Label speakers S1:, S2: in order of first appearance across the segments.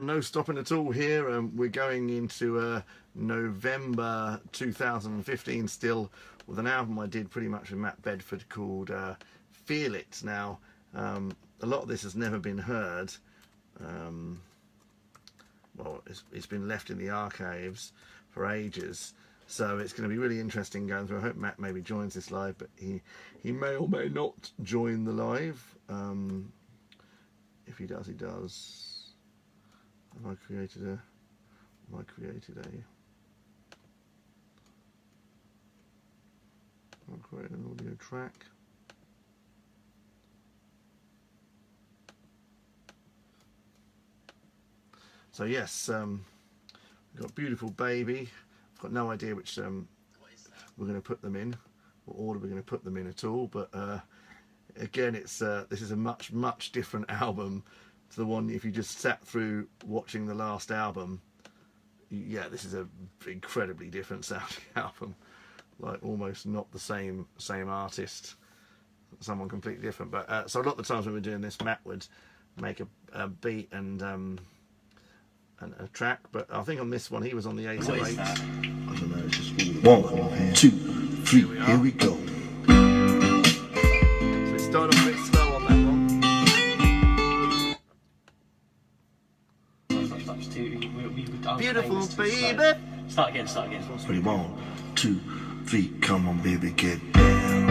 S1: No stopping at all here. We're going into November 2015 still with an album I did pretty much with Matt Bedford called Feel It. Now, a lot of this has never been heard. Well, it's been left in the archives for ages. So it's going to be really interesting going through. I hope Matt maybe joins this live, but he may or may not join the live. If he does, he does. Have I created an audio track. So yes, we've got Beautiful Baby. I've got no idea which we're going to put them in, what order we're going to put them in at all, but again, it's this is a much different album to the one if you just sat through watching the last album. Yeah, this is a incredibly different sounding album, like almost not the same artist, someone completely different. But so a lot of the times when we're doing this, Matt would make a beat and a track, but I think on this one he was on the 808.
S2: I don't know, it's just 1, 2, 3, here we go.
S1: So we start off a bit slow on that one. Beautiful baby.
S3: Start again.
S2: Ready, 1, 2, 3, come on baby, get down.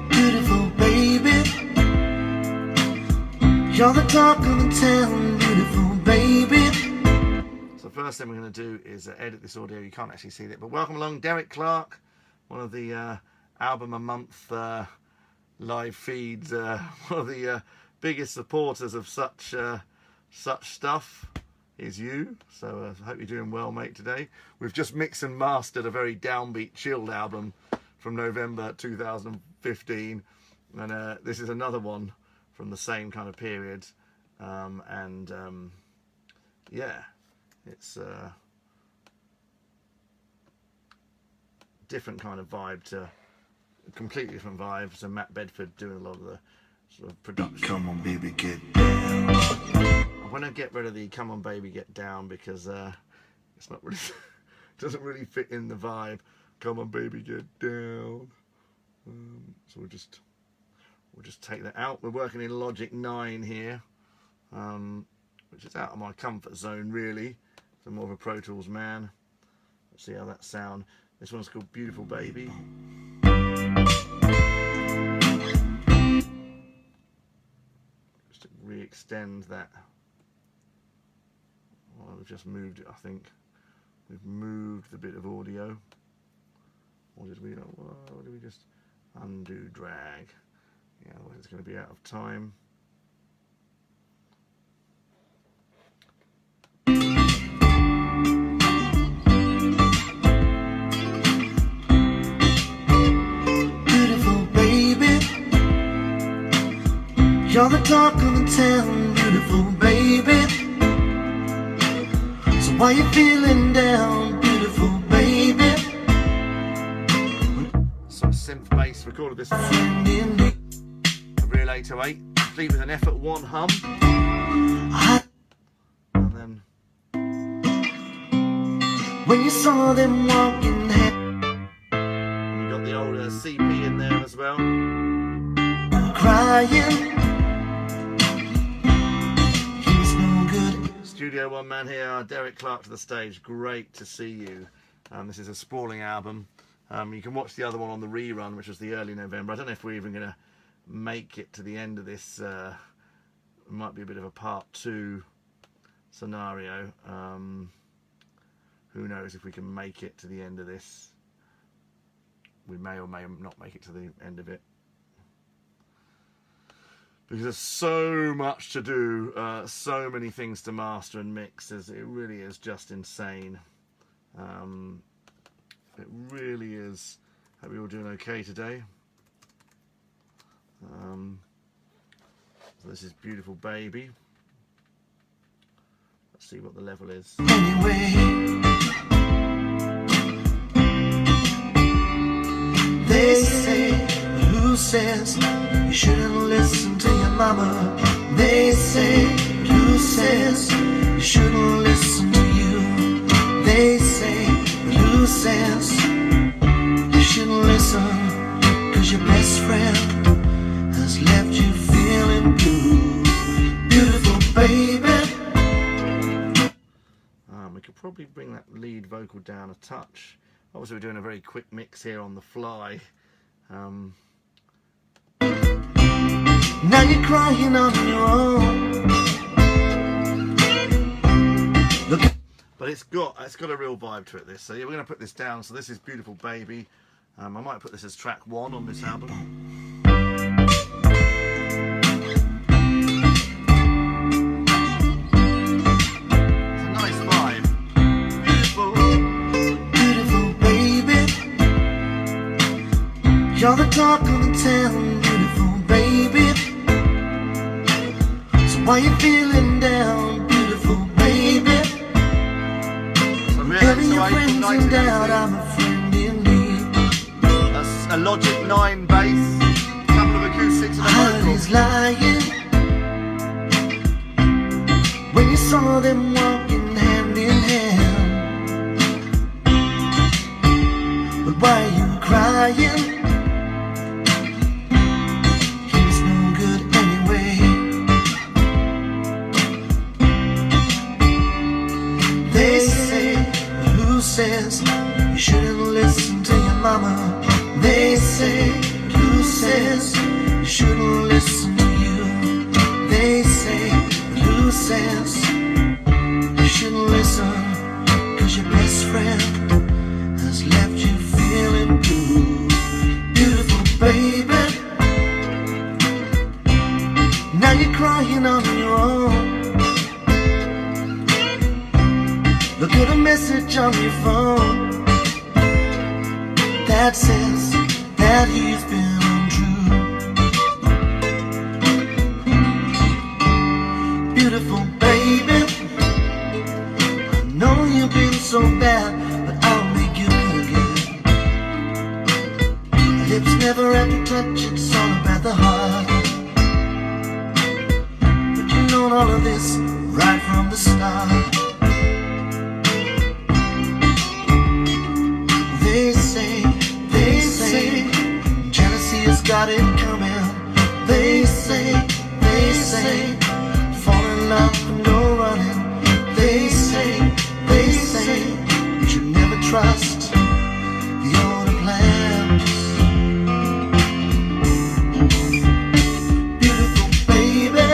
S2: Beautiful baby, you're the talk of the town, beautiful baby.
S1: So the first thing we're going to do is edit this audio. You can't actually see it, but welcome along Derek Clark, one of the album a month live feeds, one of the biggest supporters of such stuff is you. So I hope you're doing well, mate, today. We've just mixed and mastered a very downbeat, chilled album from November 2015, and this is another one from the same kind of period, yeah, it's different kind of vibe to completely different vibe. So Matt Bedford doing a lot of the sort of production.
S2: Come on baby, get down.
S1: I want to get rid of the "Come on baby, get down" because it's not really doesn't really fit in the vibe. Come on baby, get down. So we'll just take that out. We're working in Logic 9 here, which is out of my comfort zone really. So I'm more of a Pro Tools man. Let's see how that sounds. This one's called Beautiful Baby. Just to re-extend that. Well, we've just moved it, I think. We've moved the bit of audio. Or did we, or did we just undo drag? Yeah, otherwise it's going to be out of time.
S2: You're the talk of the town, beautiful baby. So why you feeling down, beautiful baby?
S1: So synth bass, recorded this on a real 808, complete with an Effort 1 hum. And then
S2: when you saw them walking,
S1: we got the old CP in there as well.
S2: Crying.
S1: Studio One man here, Derek Clark to the stage. Great to see you. This is a sprawling album. You can watch the other one on the rerun, which was the early November. I don't know if we're even going to make it to the end of this. It might be a bit of a part 2 scenario. Who knows if we can make it to the end of this. We may or may not make it to the end of it. Because there's so much to do, so many things to master and mix. It really is just insane. It really is. Hope you're all doing okay today. So this is Beautiful Baby. Let's see what the level is.
S2: Anyway, They say, who says you shouldn't listen to your mama? They say, who says you shouldn't listen to you? They say, who says you shouldn't listen? 'Cause your best friend has left you feeling blue. Beautiful baby.
S1: We could probably bring that lead vocal down a touch. Obviously we're doing a very quick mix here on the fly.
S2: Now you're crying on your own. Look,
S1: But it's got a real vibe to it, this. So yeah, we're going to put this down. So this is Beautiful Baby. I might put this as track 1 on this album. It's a nice vibe. Beautiful.
S2: beautiful baby, you're the talk of the town. Beautiful baby, so why you feeling down? Beautiful baby,
S1: So real
S2: having your
S1: inspiration,
S2: friends in doubt,
S1: 1980s.
S2: I'm a friend in need.
S1: That's a Logic 9 bass, a couple of acoustics and a
S2: Heart
S1: vocal.
S2: is lying when you saw them walking hand in hand. But why are you crying? It's no good anyway. They say, who says you shouldn't listen to your mama? They say, who says you shouldn't listen to you? They say, who says you shouldn't listen? 'Cause your best friend has left you feeling blue. Beautiful baby, now you're crying on your own. Look at a message on your phone that says that he's been untrue. Beautiful baby, I know you've been so bad, but I'll make you good again. Lips never have to touch, it's all about the heart. But you know all of this right from the start. They say, jealousy has got it coming. They say, fall in love and go running. They say, you should never trust the older plans. Beautiful baby,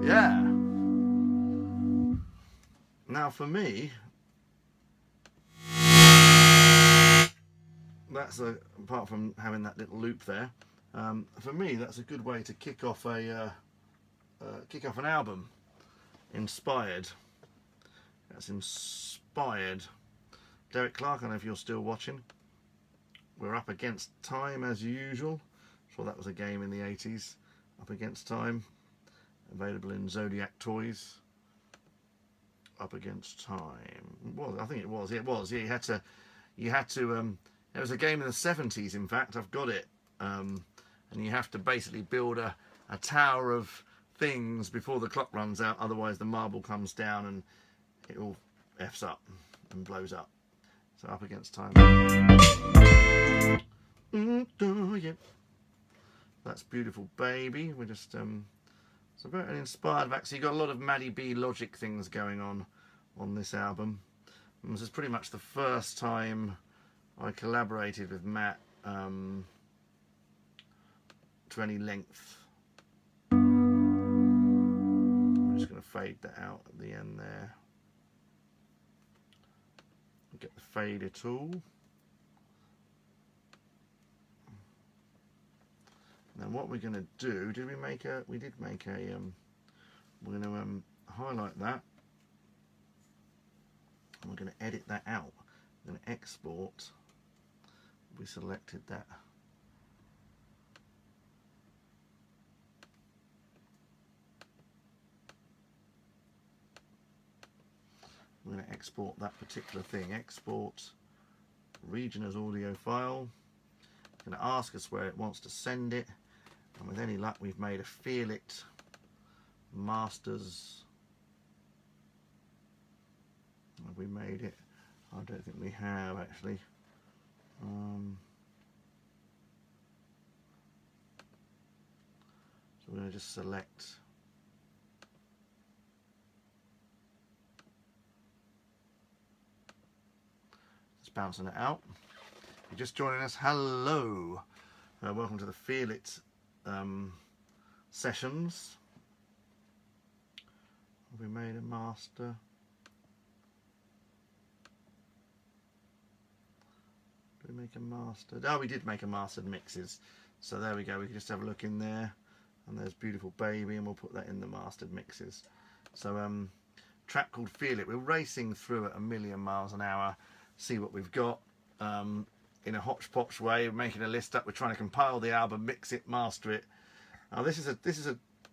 S1: Yeah. Now for me, that's apart from having that little loop there, for me that's a good way to kick off an album. Inspired. That's inspired. Derek Clark, I don't know if you're still watching. We're Up Against Time as usual. Sure, that was a game in the 80s. Up Against Time. Available in Zodiac Toys. Up Against Time. Well, I think it was. Yeah, it was. Yeah, you had to. There was a game in the 70s. In fact, I've got it. And you have to basically build a tower of things before the clock runs out. Otherwise, the marble comes down and it all f's up and blows up. So Up Against Time. Yeah. That's Beautiful Baby. We're just it's a very inspired back. So you got a lot of Maddie B Logic things going on this album. And this is pretty much the first time I collaborated with Matt to any length. I'm just going to fade that out at the end there. Get the fader tool. Now what we're going to do, we did make a, we're going to highlight that And we're going to edit that out. I'm going to export. We selected that. We're going to export that particular thing. Export region as audio file. It's going to ask us where it wants to send it. And with any luck, we've made a Feel It Masters. Have we made it? I don't think we have actually. So we're going to just select. Just bouncing it out. If you're just joining us, hello. Welcome to the Feel It sessions. Have we made a master? Did we make a master? Oh, we did make a mastered mixes. So there we go. We can just have a look in there. And there's Beautiful Baby, and we'll put that in the mastered mixes. So track called Feel It. We're racing through at 1,000,000 miles an hour. See what we've got. In a hodgepodge way, we're making a list up. We're trying to compile the album, mix it, master it. Now this is a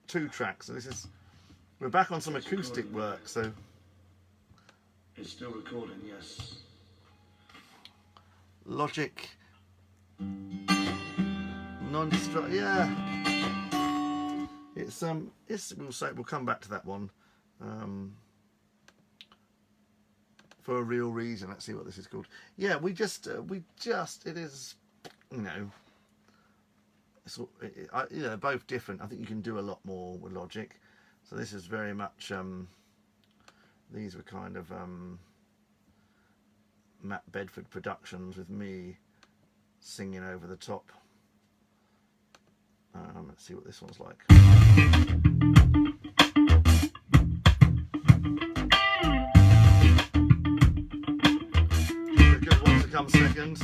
S1: 2-track, so we're back on some acoustic work. So
S2: It's still recording, yes.
S1: Logic non-destruct, yeah. It's we'll come back to that one for a real reason. Let's see what this is called. Yeah, it is, you know. They're both different. I think you can do a lot more with Logic. So this is very much, these were kind of Matt Bedford productions with me singing over the top. Let's see what this one's like. The good ones to come second.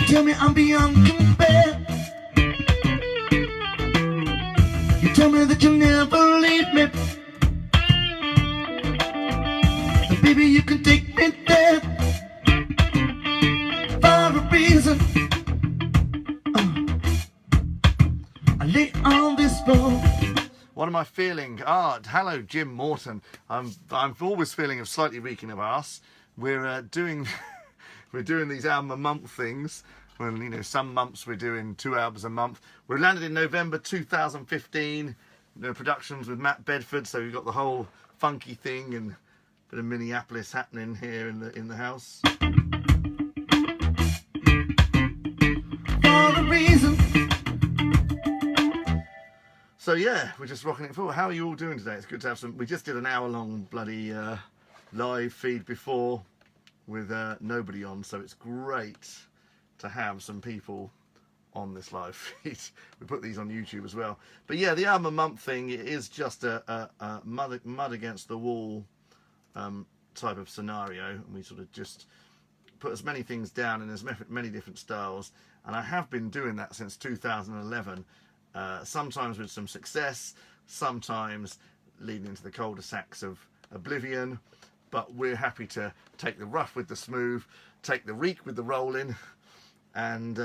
S2: Tell me I'm beyond compare. You tell me that you'll never leave me. And baby, you can take me there for a reason. I lay on this floor.
S1: What am I feeling? Hello, Jim Morton. I'm always feeling of slightly reeking of arse. We're doing we're doing these album a month things. Well, you know, some months we're doing 2 albums a month. We're landed in November 2015. Productions with Matt Bedford, so we've got the whole funky thing and a bit of Minneapolis happening here in the house.
S2: For a reason.
S1: So yeah, we're just rocking it forward. How are you all doing today? It's good to have some. We just did an hour-long bloody live feed before with nobody on, so it's great to have some people on this live feed. We put these on YouTube as well. But yeah, the album a month thing, it is just a mud against the wall type of scenario, and we sort of just put as many things down in as many different styles. And I have been doing that since 2011. Sometimes with some success, sometimes leading into the cul-de-sacs of oblivion, but we're happy to take the rough with the smooth, take the reek with the rolling, and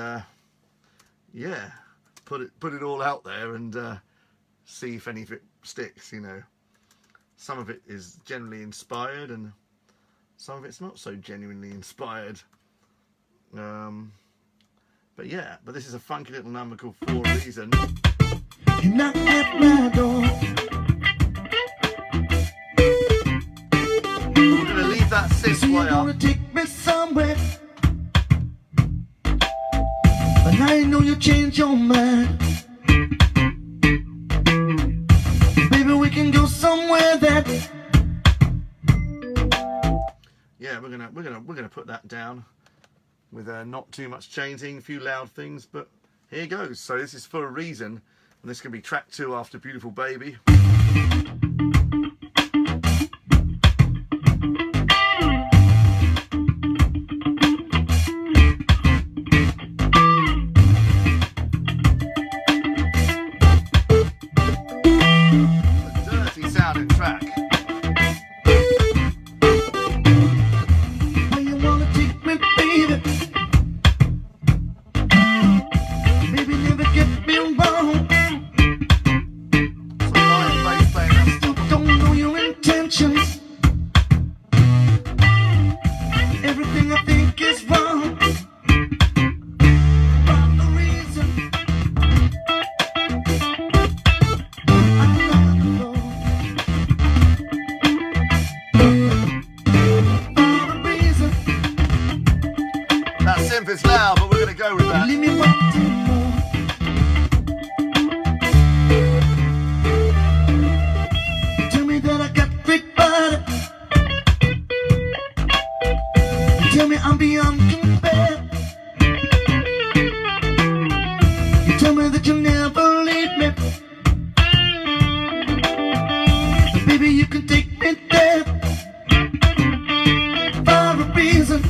S1: yeah, put it all out there and see if any of it sticks. You know, some of it is generally inspired and some of it's not so genuinely inspired. But yeah, but this is a funky little number called For a Reason.
S2: You knock at my door.
S1: We're going to leave that synth
S2: So you're
S1: way
S2: gonna
S1: up.
S2: take me somewhere, but now you know you changed your mind. Baby, we can go somewhere that.
S1: Yeah, we're gonna put that down with not too much changing, a few loud things, but here goes. So this is For a Reason, and this can be track 2 after Beautiful Baby. A dirty sounding track.
S2: Where you wanna take me, baby? Baby, never get me wrong.
S1: Some live bass playing, that's
S2: Still don't know your intentions. Everything I think is wrong. For the reason I love you, Lord. For the reason
S1: that synth is loud, but we're gonna go with
S2: you
S1: that.
S2: leave me wanting more. You tell me that I got great body. You tell me I'm beyond compare. You tell me that you'll never leave me. But baby, you can take me there. For a reason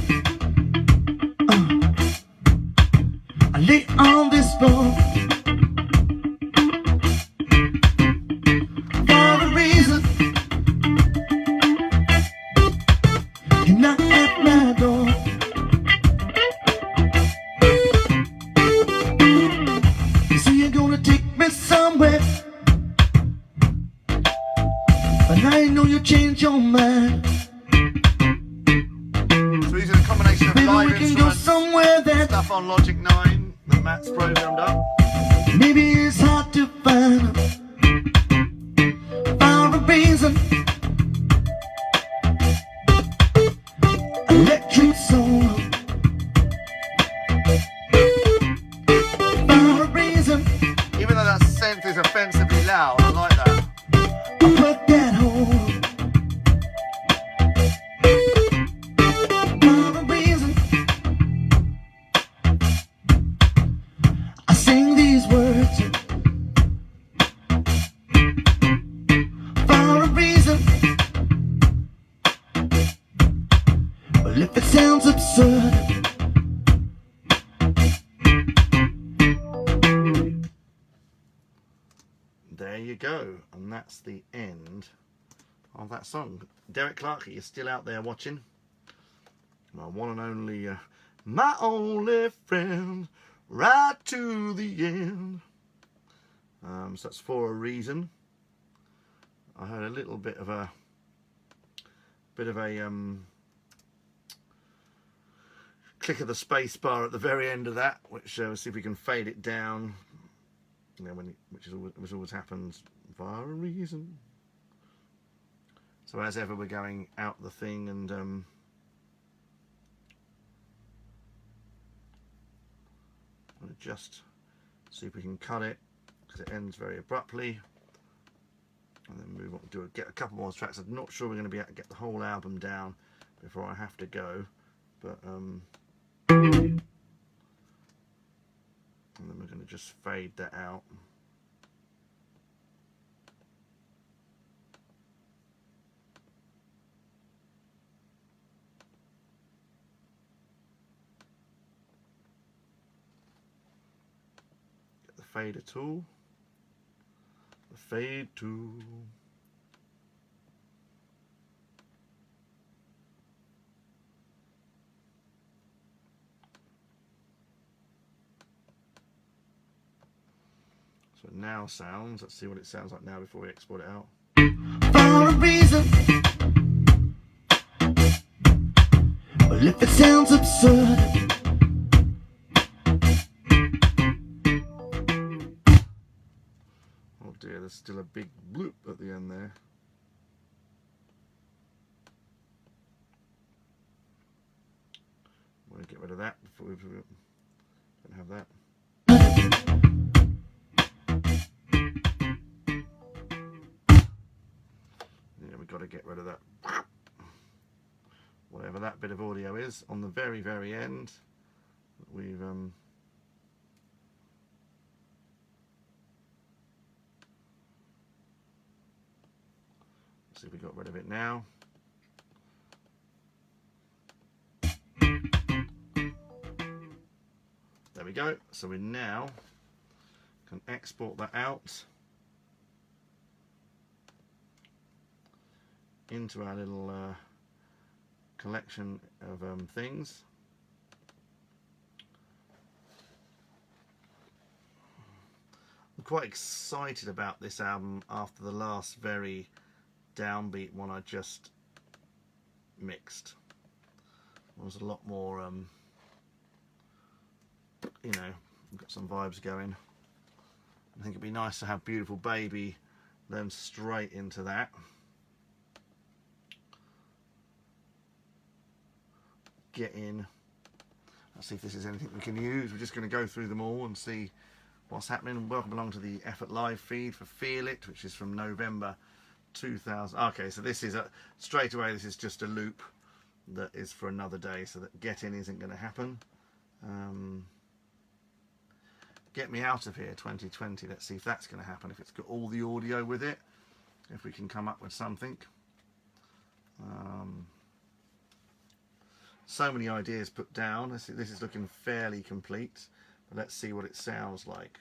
S2: I lay on this floor. For a reason you knock at my door. You say you're gonna take me somewhere, but now you know you changed your mind.
S1: So these are a combination of
S2: Baby,
S1: live
S2: we can go
S1: instruments,
S2: somewhere that
S1: stuff on Logic 9 that Matt's programmed up.
S2: maybe it's hard to find. For a reason electric soul. For a reason
S1: Even though that synth is offensively loud, I like that.
S2: I put that hole. For a reason I sing these words. For a reason. Well, if it sounds absurd,
S1: There you go, and that's the end of that song. Derek Clark, you're still out there watching. My one and only, my only friend, right to the end. So that's For a Reason. I heard a little bit of a click of the space bar at the very end of that, which we'll see if we can fade it down. You know, which always happens for a reason. So as ever, we're going out the thing and I'm gonna just see if we can cut it because it ends very abruptly, and then move on to get a couple more tracks. I'm not sure we're going to be able to get the whole album down before I have to go, but and then we're going to just fade that out. Get the fader tool, the fade tool. So it now sounds, let's see what it sounds like now before we export it out.
S2: for a reason. Well, if it sounds absurd,
S1: there's still a big bloop at the end there. I want to get rid of that before we don't have that. Yeah, we've got to get rid of that. Whatever that bit of audio is on the very, very end. We've see if we got rid of it now. There we go. So we now can export that out into our little collection of things. I'm quite excited about this album after the last very downbeat one I just mixed. It was a lot more you know, we've got some vibes going. I think it'd be nice to have Beautiful Baby then straight into that. Get in. Let's see if this is anything we can use. We're just going to go through them all and see what's happening. Welcome along to the Effort Live feed for Feel It, which is from November 2000. Okay, so this is straight away. This is just a loop that is for another day, so that Get In isn't going to happen. Get Me Out of Here 2020. Let's see if that's going to happen. If it's got all the audio with it, if we can come up with something. So many ideas put down. This is looking fairly complete, but let's see what it sounds like.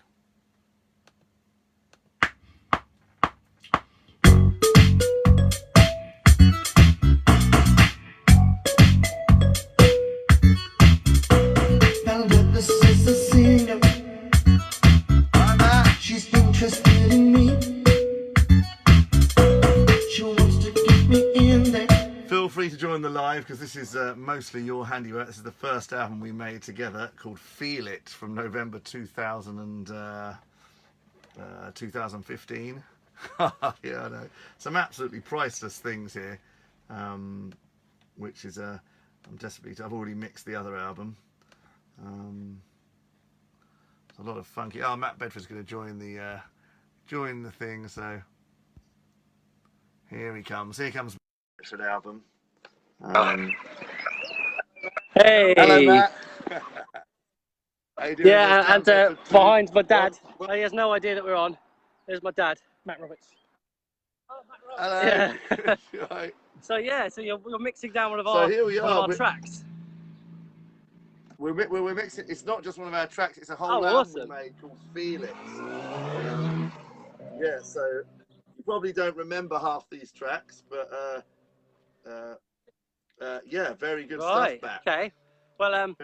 S2: Now that this is a singer, she's interested in me. She wants to get me in there.
S1: Feel free to join the live because this is mostly your handiwork. This is the first album we made together called Feel It from November 2015. Yeah, I know. Some absolutely priceless things here, which is I'm desperately. I've already mixed the other album. A lot of funky. Oh, Matt Bedford's going to join the thing. So here he comes. Here comes Bedford album.
S3: Hey.
S1: Hello, Matt. How you doing?
S3: Yeah, and behind my dad. He has no idea that we're on. There's my dad, Matt Roberts. Oh, Matt Roberts.
S1: Hello.
S3: Yeah.
S1: Right.
S3: So you're mixing down one of
S1: So
S3: our,
S1: here we
S3: one of
S1: are.
S3: our tracks.
S1: We're mixing. It's not just one of our tracks. It's a whole
S3: Oh,
S1: album
S3: awesome.
S1: we made called Feel It. Yeah. So you probably don't remember half these tracks, but yeah, very good
S3: Right.
S1: stuff, Matt.
S3: Okay. Well, I'm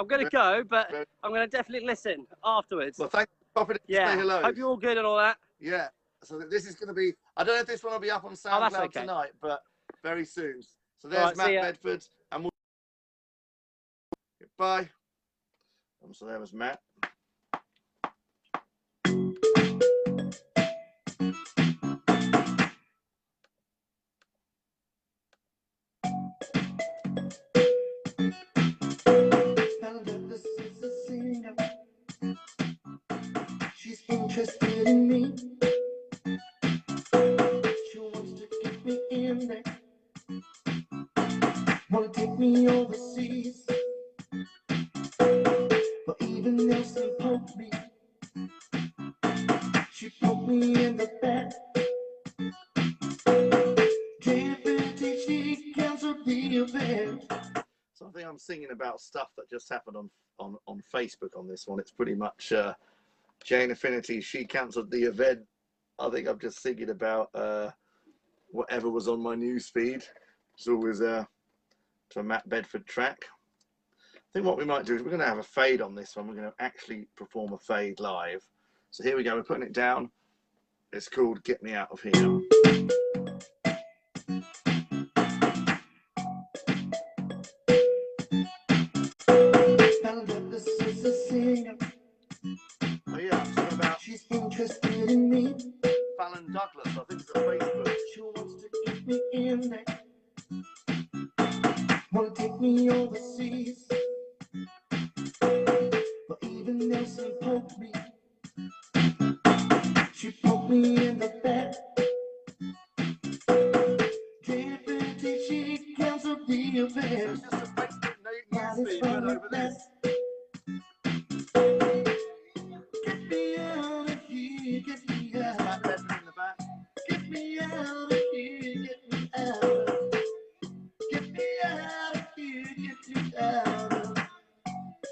S3: going to go, but
S1: very,
S3: I'm going to definitely listen afterwards.
S1: well, thanks for popping in to
S3: Yeah.
S1: say hello.
S3: Hope you're all good and all that.
S1: Yeah. So this is going to be. I don't know if this one will be up on SoundCloud
S3: that's okay.
S1: tonight, but very soon. So there's
S3: Right,
S1: Matt
S3: see ya.
S1: Bedford, and we'll. Bye. So there was Matt.
S2: Now that this is a singer, she's interested in me. She wants to get me in there. Wanna take me overseas, but even else they poke me. She poked me in the back. JFT, she canceled the event.
S1: So I think I'm singing about stuff that just happened on Facebook on this one. It's pretty much Jane Affinity. She cancelled the event. I think I'm just singing about whatever was on my news feed. It's always to a Matt Bedford track. I think what we might do is we're going to have a fade on this one. We're going to actually perform a fade live. So here we go. We're putting it down. It's called Get Me Out of Here.
S2: This is a singer.
S1: Oh yeah, I'm talking about
S2: She's interested in me.
S1: Fallon Douglas, I think it's on Facebook.
S2: She wants to keep me in there. Wanna take me overseas. But even Nelson poked me. She poked me in the back. Deputy, she canceled the affair.
S1: It's just a Facebook
S2: Now
S1: news
S2: it's
S1: feed right
S2: from the
S1: over this.
S2: best. Get me out of here, get me
S1: That
S2: out.
S1: leopard in the back.
S2: Get me out of here, get me out. Get me out of here, get me out.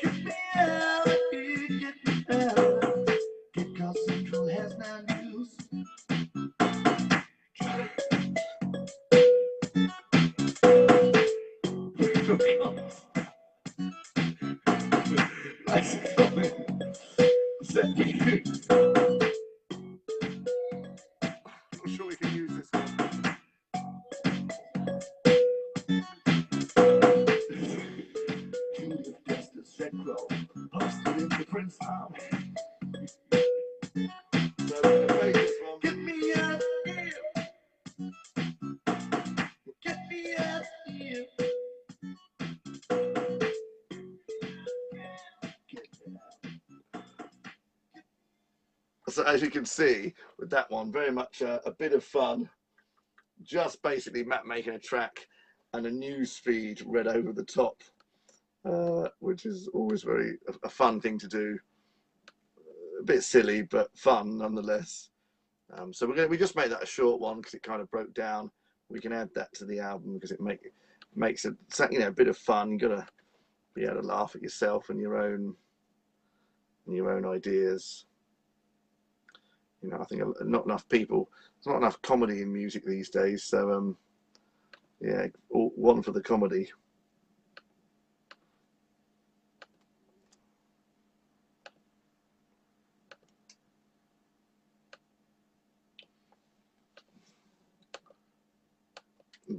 S2: Get me out of here, get me out. Cape Cod Central has now news. Nice comment.
S1: Not sure we can use this one.
S2: Julia Justice Redcrow posted in the Prince Army.
S1: So we're going to play this one.
S2: Get me out of here. Get me out of here.
S1: So as you can see with that one, very much a bit of fun. Just basically Matt making a track and a news feed read over the top, which is always very a fun thing to do. A bit silly, but fun nonetheless. So we just made that a short one because it kind of broke down. We can add that to the album because it makes it, you know, a bit of fun. You got to be able to laugh at yourself and your own ideas. You know, I think not enough people. There's not enough comedy in music these days. So yeah, one for the comedy.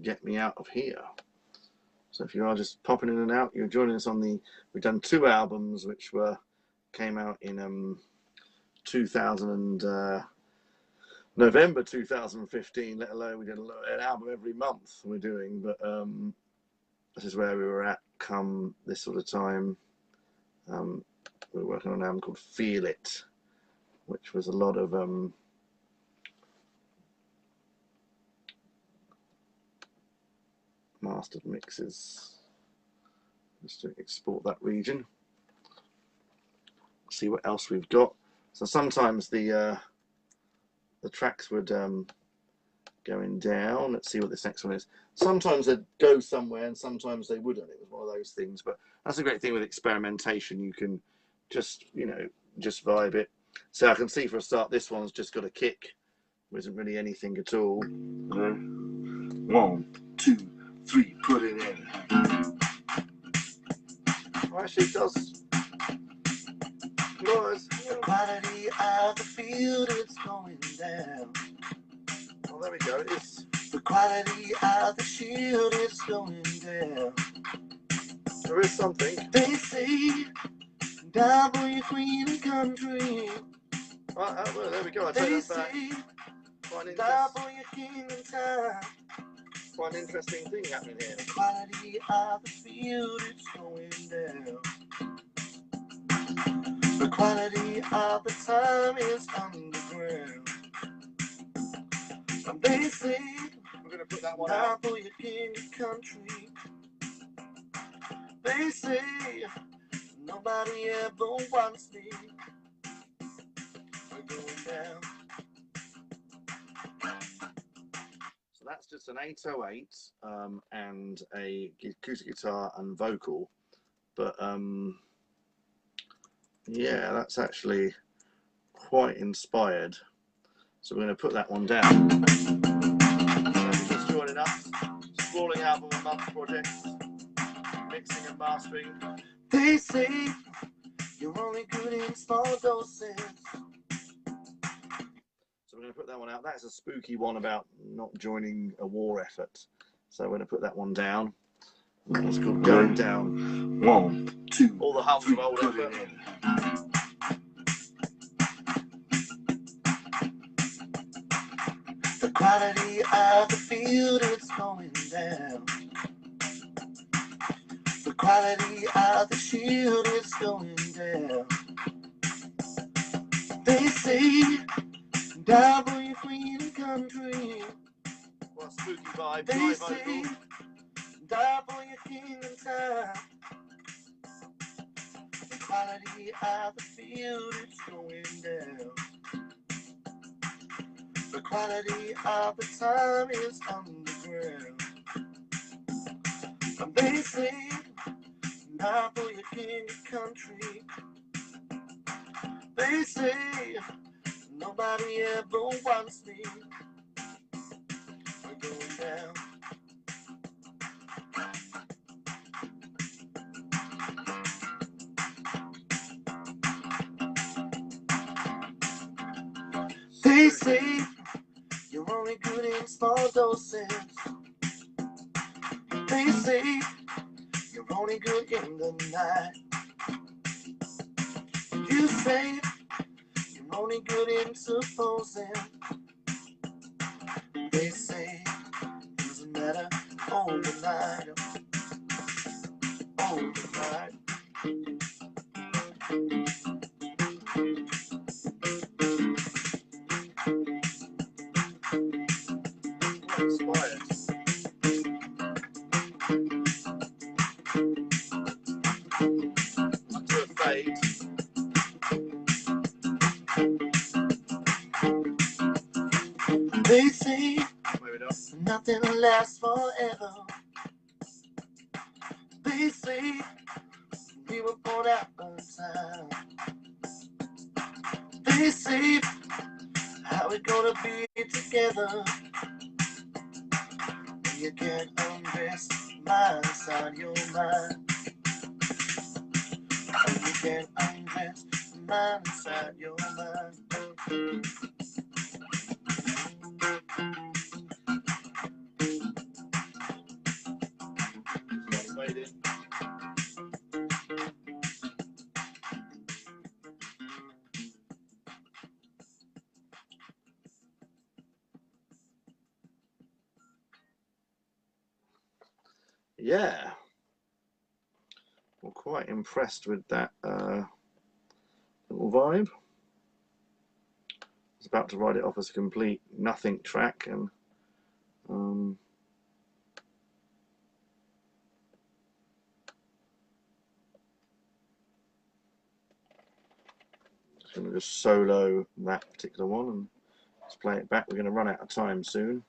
S1: Get me out of here. So if you are just popping in and out, you're joining us on we've done 2 albums which came out in 2000 November 2015, let alone we did an album every month we're doing, but this is where we were at come this sort of time. We were working on an album called Feel It, which was a lot of mastered mixes, just to export that region. See what else we've got. So sometimes the tracks would going down. Let's see what this next one is. Sometimes they'd go somewhere and sometimes they wouldn't. It was one of those things, but that's a great thing with experimentation. You can just, you know, just vibe it. So I can see for a start this one's just got a kick. There isn't really anything at all.
S2: 1, 2, 3, put it in.
S1: Well, actually it does. Noise.
S2: The quality of the field is going down.
S1: Oh, there we go. It is.
S2: The quality of the shield is going down.
S1: There is something.
S2: They say, die for your queen and country.
S1: Well, there we go. I
S2: They
S1: take that back.
S2: say,
S1: Quite
S2: die for your king and time.
S1: quite an interesting thing happening here.
S2: The quality of the field is going down. The quality of the time is underground. And they say,
S1: We're going to put that one
S2: die
S1: out.
S2: for your king and country. They say, nobody ever wants me. We're going down.
S1: So that's just an 808 and a acoustic guitar and vocal. But yeah, that's actually quite inspired. So we're going to put that one down. So if you're just joining us, Sprawling Album a Month project, mixing and mastering.
S2: They say you're only good in small doses.
S1: So we're going to put that one out. That's a spooky one about not joining a war effort. So we're going to put that one down. It's called Going Down.
S2: 1, 2,
S1: All the hums
S2: 3,
S1: of old
S2: put
S1: effort.
S2: it in. quality of the field is going down. The quality of the shield is going down. They say, die for your queen and country.
S1: Well, spooky vibe.
S2: They
S1: Dry
S2: say,
S1: vocal.
S2: die for your king and time. The quality of the field is going down. The quality of the time is underground. And they say, die for your king and country. They say, nobody ever wants me. We're going down. They say you're only good in small doses. They say you're only good in the night. You say you're only good in supposing. They say it doesn't matter overnight. Overnight.
S1: Inspired. I'll do a fade.
S2: They say
S1: Maybe not.
S2: nothing lasts forever. They say we were born out of time. They say how we gonna be together. You can't undress my inside your mind. You can't undress mine inside your mind.
S1: Fade in. Yeah, we're quite impressed with that little vibe. I was about to write it off as a complete nothing track, and just going to just solo that particular one and let's play it back. We're going to run out of time soon.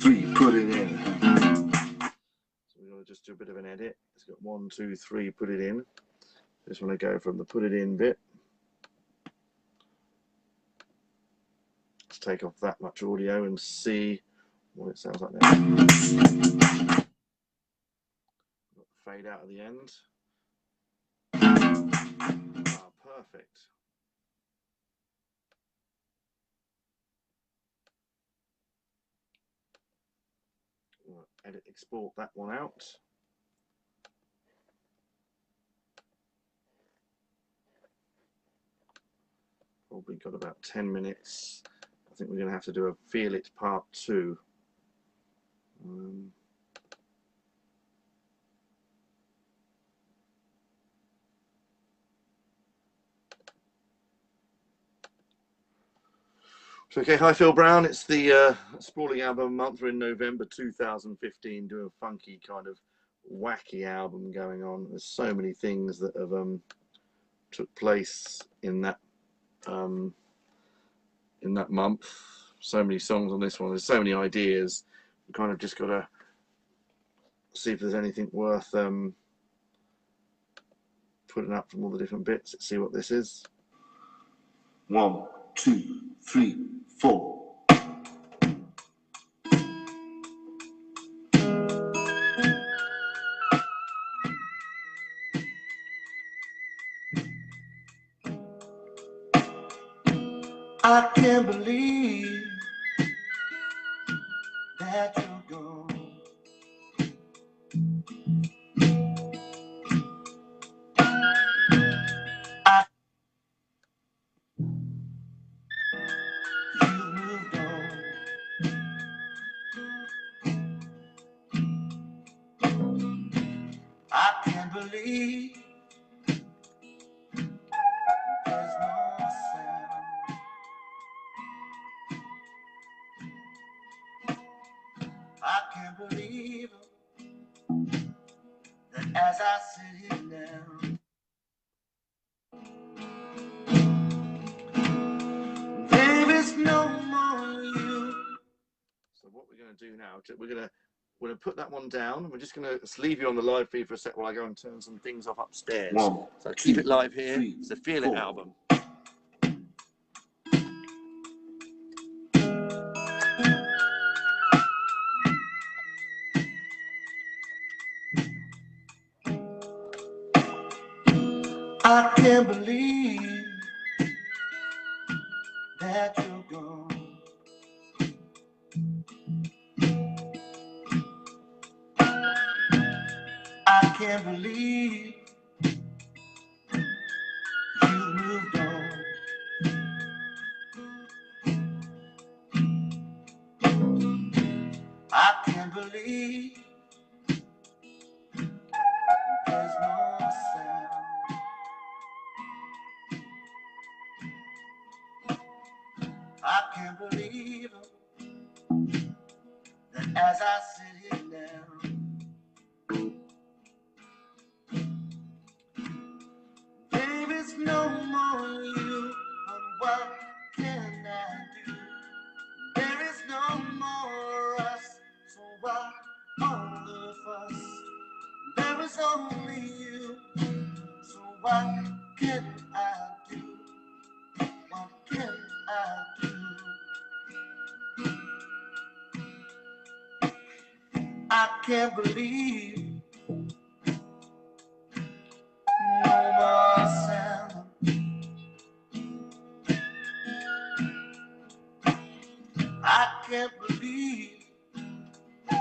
S2: 3, put it in.
S1: So we're going to just do a bit of an edit. It's got 1, 2, 3, put it in. Just want to go from the put it in bit. Let's take off that much audio and see what it sounds like now. Got the fade out at the end. Ah, perfect. We'll edit, export that one out. Probably got about 10 minutes. I think we're going to have to do a Feel It Part 2. So, okay, hi Phil Brown. It's the Sprawling Album month. We're in November 2015, doing a funky kind of wacky album going on. There's so many things that have took place in that month. So many songs on this one. There's so many ideas. We kind of just got to see if there's anything worth putting up from all the different bits. Let's see what this is.
S2: 1, 2, 3, 4. I can't believe that you're gone. can't believe there's no sound. I can't believe that as I sit here now, there is no more you.
S1: So what we're going to do now, we're going to put that one down. We're just going to leave you on the live feed for a sec while I go and turn some things off upstairs. So keep it live here. It's the Feel It album.
S2: I can't believe that you're gone. I can't believe you moved on. I can't believe there's no sound. I can't believe that as I sit here now, there is no more you. But what can I do? There is no more us. So why all of us? There is only you. So what can I do? What can I do? I can't believe no more sound. I can't believe we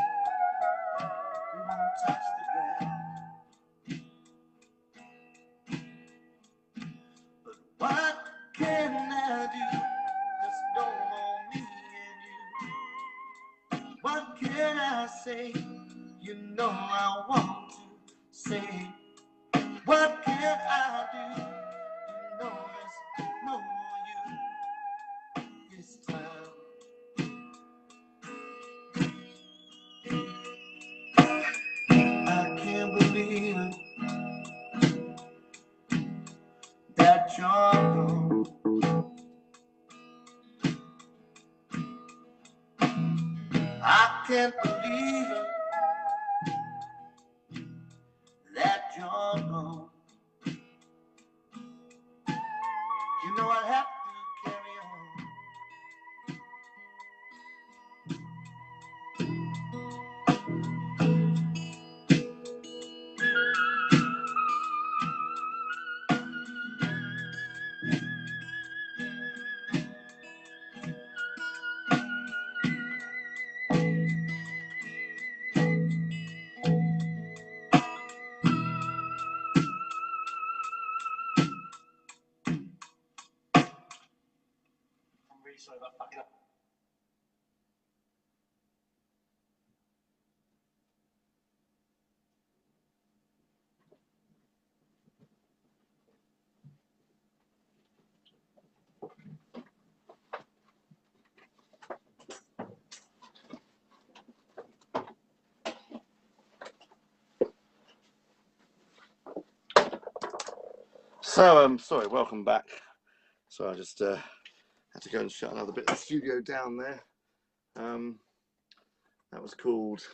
S2: won't touch the ground. But what can I do? There's no more me and you. What can I say? You know I want to say. What can I do? You know there's no more you this time. I can't believe it, that you're gone. I can't believe it, that you're gone. You know I have to carry on.
S3: I'm really sorry about fucking up.
S1: So, sorry, welcome back. So I just had to go and shut another bit of the studio down there. That was called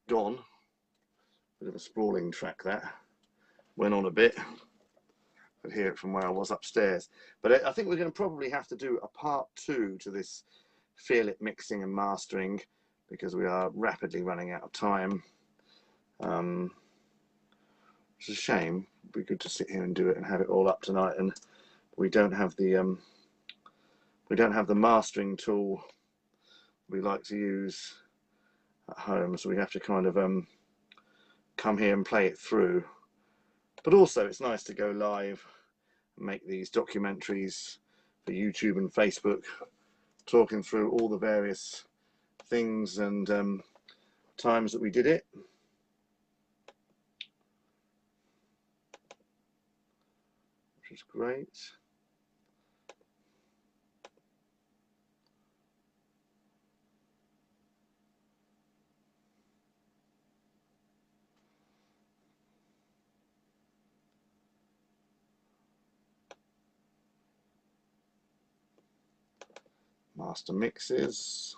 S1: Gone. Bit of a sprawling track that. Went on a bit. Could hear it from where I was upstairs. But I think we're going to probably have to do a part 2 to this Feel It mixing and mastering, because we are rapidly running out of time. It's a shame. It'd be good to sit here and do it and have it all up tonight, and we don't have the mastering tool we like to use at home, so we have to kind of come here and play it through. But also it's nice to go live and make these documentaries for YouTube and Facebook, talking through all the various things and times that we did it. which is great. Master mixes,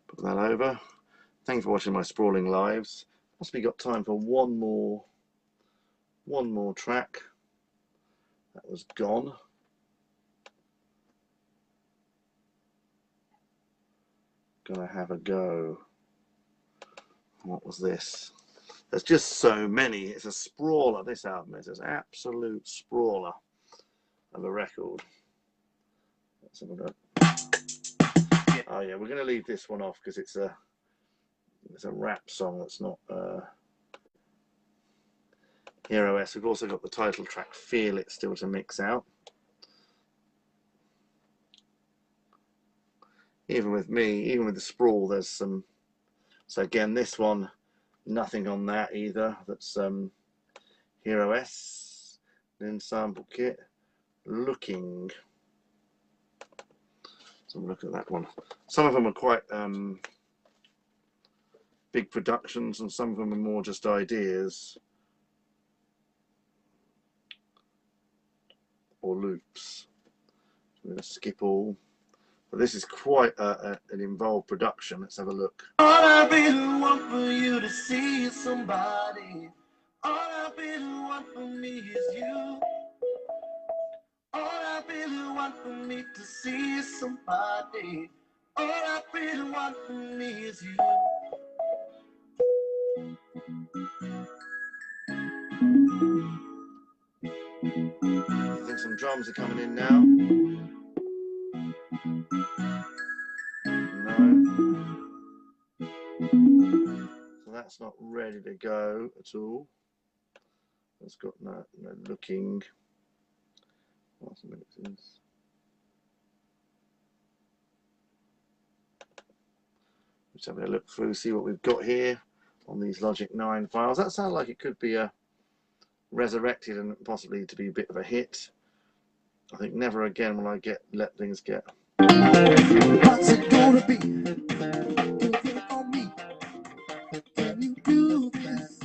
S1: put that over. Thanks for watching my sprawling lives. Possibly got time for one more track. That was Gone. Gonna have a go. What was this? There's just so many. It's a sprawler, this album is. It's an absolute sprawler of a record. Let's have a look. Oh yeah, we're going to leave this one off because it's a rap song that's not Hero S. We've also got the title track Feel It still to mix out. Even with me, even with the sprawl, there's some. So again, this one, nothing on that either. That's Hero S. Then sample kit. Looking. So look at that one. Some of them are quite big productions, and some of them are more just ideas or loops. So I'm going to skip all. But this is quite an involved production. Let's have a look.
S2: All I really want for you to see is somebody. All I really want for me is you. All I really want for me to see is somebody. All I really want for me is you.
S1: I think some drums are coming in now. No. So that's not ready to go at all. It's got no looking. Let's have a look through, see what we've got here on these Logic 9 files. That sounds like it could be a resurrected and possibly to be a bit of a hit. I think never again will I let things get.
S2: What's it gonna be? Anything on me? Can you do this?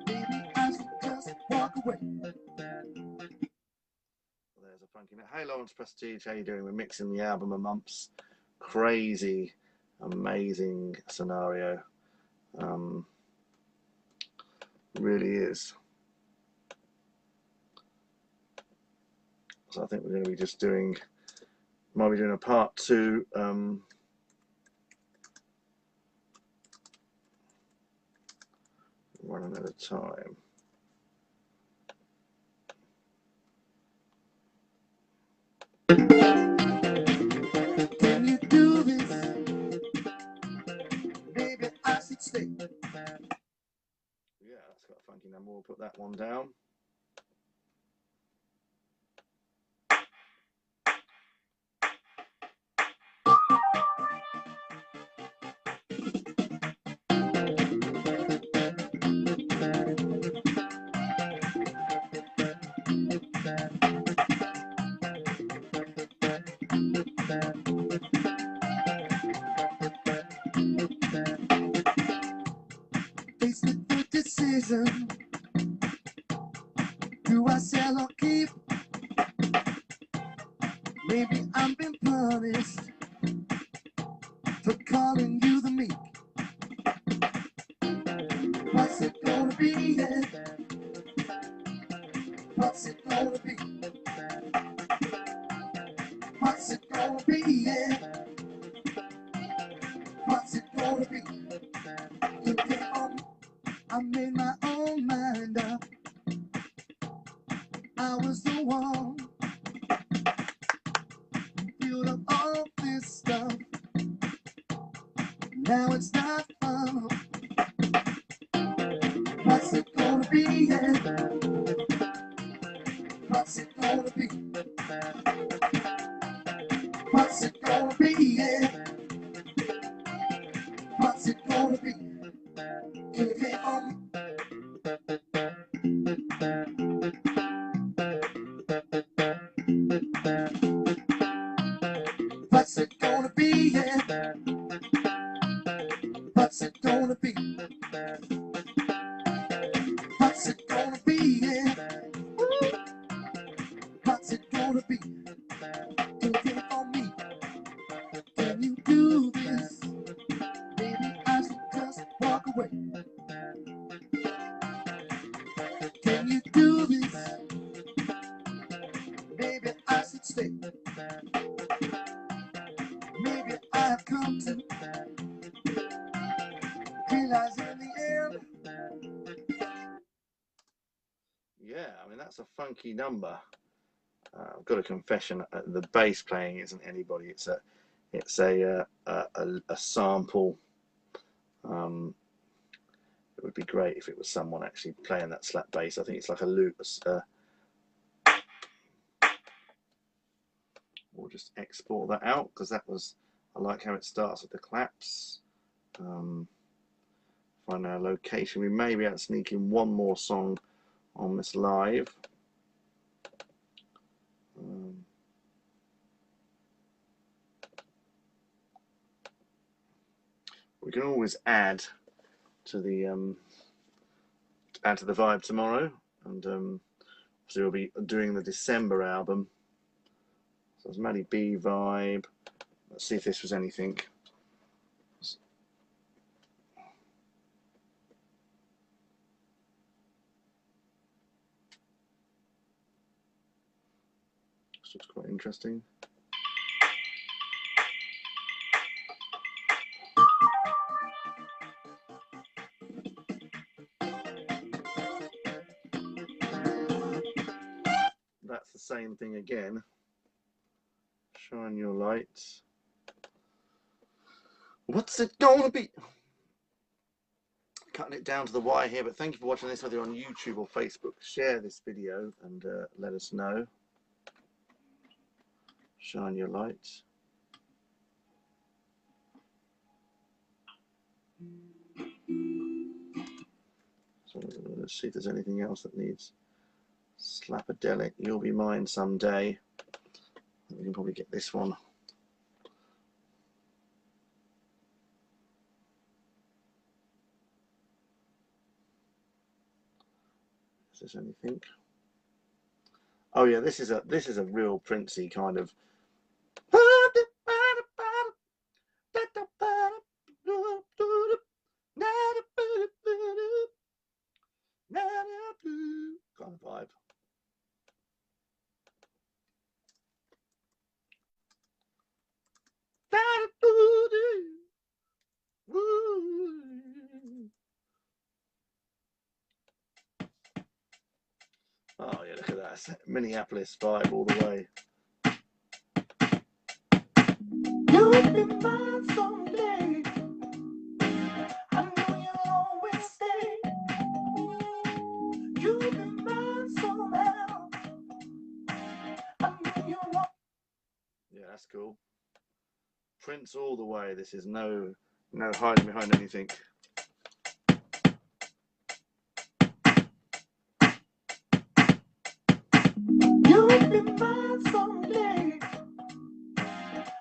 S2: Maybe I should just walk away.
S1: There's a funky note. Hey Lawrence Prestige, how you doing? We're mixing the album of Mumps. Crazy, amazing scenario. Really is. So I think we're going to be just doing, might be doing a part 2. Running out of time.
S2: Can you do this? Maybe I should stay.
S1: Yeah, that's got a funky number. We'll put that one down.
S2: Faced with the decision, do I sell or keep? Maybe I'm being punished for calling you the meek. What's it gonna be? Yeah? What's it gonna be? What's it gonna be? Yeah? What's it gonna be? You can't. I made my own mind up. I was the one who built up all this stuff. Now it's not fun. What's it gonna be? Yeah? What's it gonna be? What's it gonna be? Yeah? What's it gonna be? You can't. What's it gonna be? Yeah. What's it gonna be? Do it for me. Can you do this? Maybe I should just walk away. Can you do this? Maybe I should stay. Maybe I have come to realize in the end.
S1: Yeah, I mean, that's a funky number. I've got a confession. The bass playing isn't anybody. It's a sample. It would be great if it was someone actually playing that slap bass. I think it's like a loop. We'll just export that out because that was. I like how it starts with the claps. Find our location. We may be able to sneak in one more song on this live. We can always add to the vibe tomorrow, and so we'll be doing the December album. So it's Maddie B vibe. Let's see if this was anything. This looks quite interesting. That's the same thing again. Shine your lights. What's it gonna be? Cutting it down to the wire here, but thank you for watching this, whether you're on YouTube or Facebook. Share this video and let us know. Shine your lights. So let's see if there's anything else that needs slapadelic. You'll be mine someday. We can probably get this one. Is there anything? Oh yeah, this is a real Princey kind of. Kind of vibe. Oh yeah, look at that. Minneapolis vibe all the way.
S2: You'll be mine someday. I know you'll always stay. You'll be mine somehow. I know you won't.
S1: Yeah, that's cool. Prince all the way. This is no hiding behind anything.
S2: You'll be mine someday.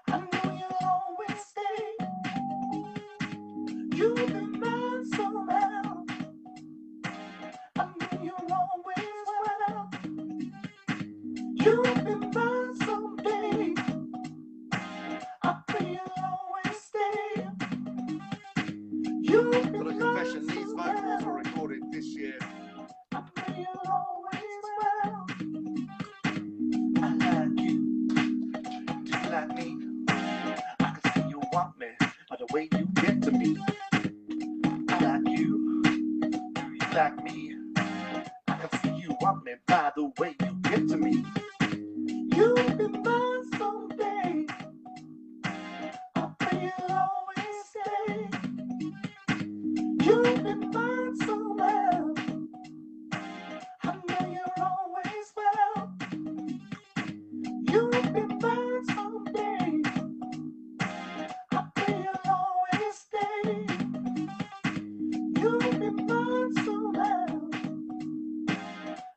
S2: I know you'll always stay. You'll be mine somehow. I know you'll always well. You'll be mine someday. I pray you'll always stay. You'll be
S1: Got a confession. These vocals were recorded this year.
S2: I pray you'll always well. I like you. Do you like me? I can see you want me by the way you get to me. I like you. Do you like me? I can see you want me by the way you get to me. You'll be mine someday. I pray you'll always stay. You'll be mine so well. I know you're always well. You'll be mine someday. I pray you'll always stay. You'll be mine so well.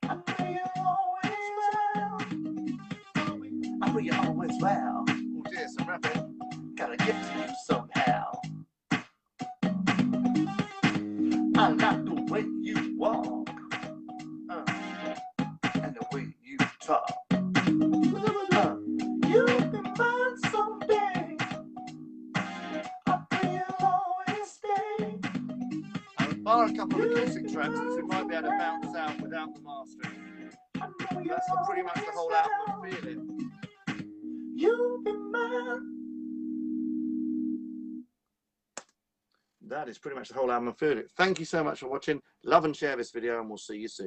S2: I pray you'll always well. I pray you're always well.
S1: Oh dear, some rapping.
S2: Gotta get to you somehow. I like the way you walk.
S1: top. You'll be mine someday. I pray you'll always stay. And bar a couple of acoustic tracks which we might be able to bounce out without the mastering. That's pretty much the whole album of Feel It. You'll be mine. That is pretty much the whole album of Feel It. Thank you so much for watching. Love and share this video, and we'll see you soon.